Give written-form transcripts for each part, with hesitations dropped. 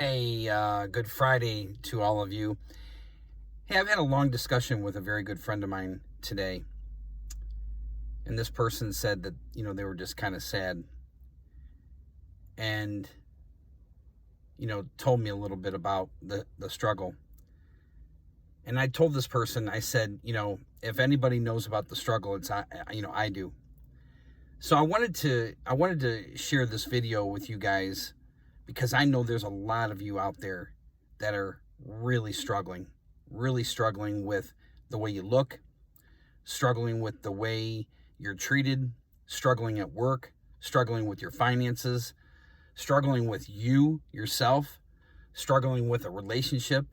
Hey, good Friday to all of you. Hey, I've had a long discussion with a very good friend of mine today. And this person said that, they were just kind of sad and, told me a little bit about the struggle. And I told this person, I said, if anybody knows about the struggle, it's, I do. So I wanted to share this video with you guys because I know there's a lot of you out there that are really struggling with the way you look, struggling with the way you're treated, struggling at work, struggling with your finances, struggling with yourself, struggling with a relationship.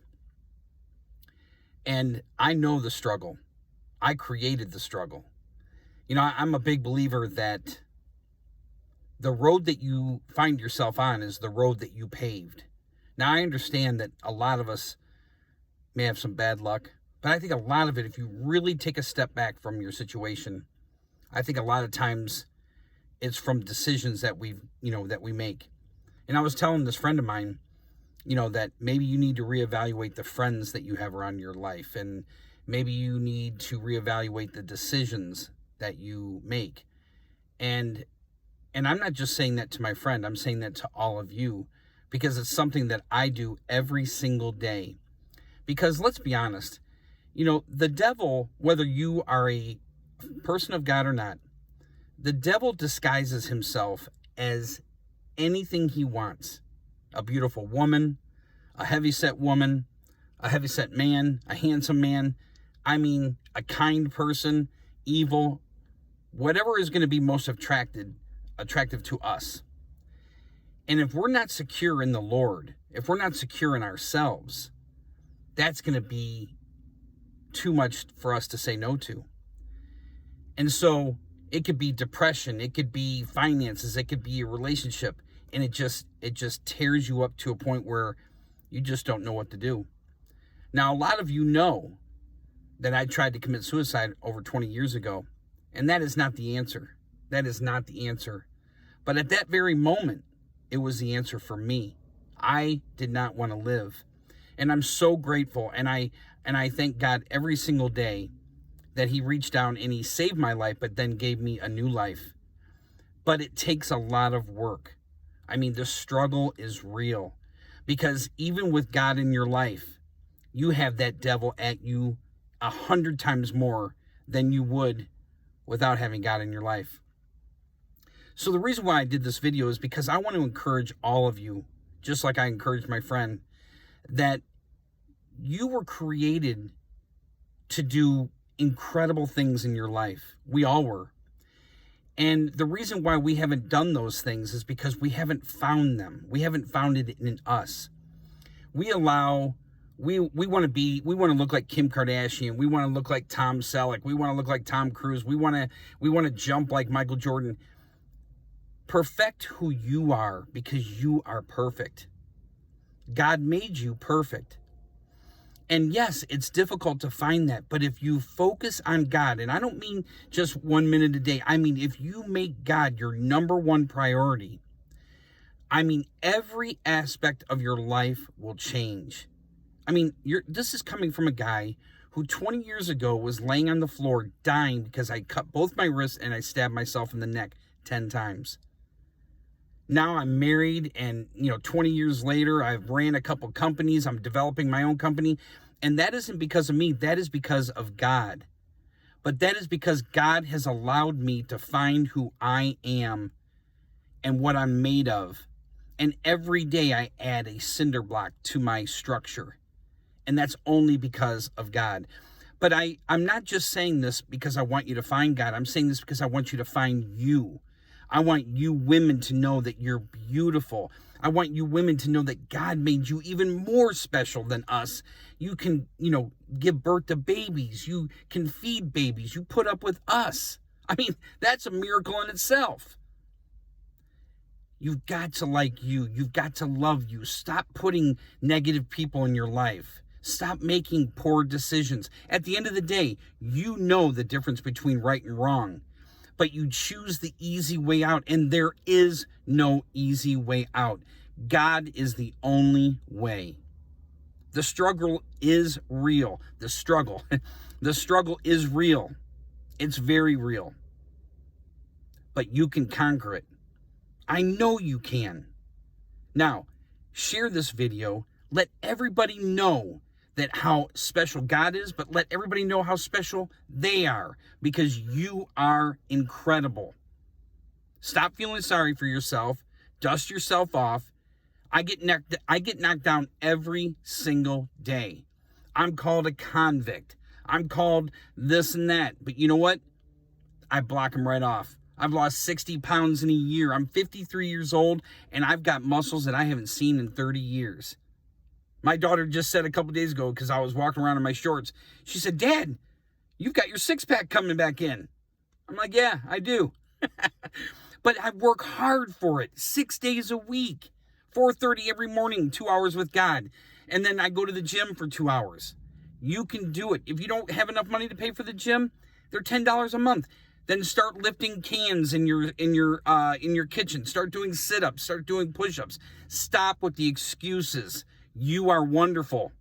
And I know the struggle. I created the struggle. I'm a big believer that the road that you find yourself on is the road that you paved. Now, I understand that a lot of us may have some bad luck, but I think a lot of it, if you really take a step back from your situation, I think a lot of times it's from decisions that we make. And I was telling this friend of mine, that maybe you need to reevaluate the friends that you have around your life, and maybe you need to reevaluate the decisions that you make. And I'm not just saying that to my friend, I'm saying that to all of you, because it's something that I do every single day. Because let's be honest, the devil, whether you are a person of God or not, the devil disguises himself as anything he wants. A beautiful woman, a heavyset woman, a heavyset man, a handsome man. I mean, a kind person, evil, whatever is going to be most attractive to us. And if we're not secure in the Lord, if we're not secure in ourselves, that's going to be too much for us to say no to. And so it could be depression, it could be finances, it could be a relationship, and it just tears you up to a point where you just don't know what to do. Now, a lot of you know that I tried to commit suicide over 20 years ago, and that is not the answer. That is not the answer. But at that very moment, it was the answer for me. I did not want to live. And I'm so grateful, and I thank God every single day that he reached down and he saved my life, but then gave me a new life. But it takes a lot of work. I mean, the struggle is real, because even with God in your life, you have that devil at you 100 times more than you would without having God in your life. So the reason why I did this video is because I want to encourage all of you, just like I encouraged my friend, that you were created to do incredible things in your life. We all were. And the reason why we haven't done those things is because we haven't found them. We haven't found it in us. We want to look like Kim Kardashian. We want to look like Tom Selleck. We want to look like Tom Cruise. We want to jump like Michael Jordan. Perfect who you are, because you are perfect. God made you perfect. And yes, it's difficult to find that, but if you focus on God, and I don't mean just 1 minute a day, I mean if you make God your number one priority, I mean every aspect of your life will change. I mean, this is coming from a guy who 20 years ago was laying on the floor dying because I cut both my wrists and I stabbed myself in the neck 10 times. Now I'm married, and 20 years later, I've ran a couple companies. I'm developing my own company. And that isn't because of me. That is because of God. But that is because God has allowed me to find who I am and what I'm made of. And every day I add a cinder block to my structure. And that's only because of God. But I'm not just saying this because I want you to find God. I'm saying this because I want you to find you. I want you women to know that you're beautiful. I want you women to know that God made you even more special than us. You can, give birth to babies. You can feed babies. You put up with us. I mean, that's a miracle in itself. You've got to like you. You've got to love you. Stop putting negative people in your life. Stop making poor decisions. At the end of the day, you know the difference between right and wrong. But you choose the easy way out, and there is no easy way out. God is the only way. The struggle is real. The struggle is real. It's very real. But you can conquer it. I know you can. Now, share this video. Let everybody know that how special God is, but let everybody know how special they are, because you are incredible. Stop feeling sorry for yourself. Dust yourself off. I get knocked down every single day. I'm called a convict. I'm called this and that. But you know what? I block them right off. I've lost 60 pounds in a year. I'm 53 years old, and I've got muscles that I haven't seen in 30 years. My daughter just said a couple days ago, because I was walking around in my shorts, she said, "Dad, you've got your six-pack coming back in." I'm like, "Yeah, I do." But I work hard for it, 6 days a week, 4:30 every morning, 2 hours with God. And then I go to the gym for 2 hours. You can do it. If you don't have enough money to pay for the gym, they're $10 a month. Then start lifting cans in your kitchen. Start doing sit-ups. Start doing push-ups. Stop with the excuses. You are wonderful.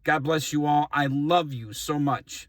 God bless you all. I love you so much.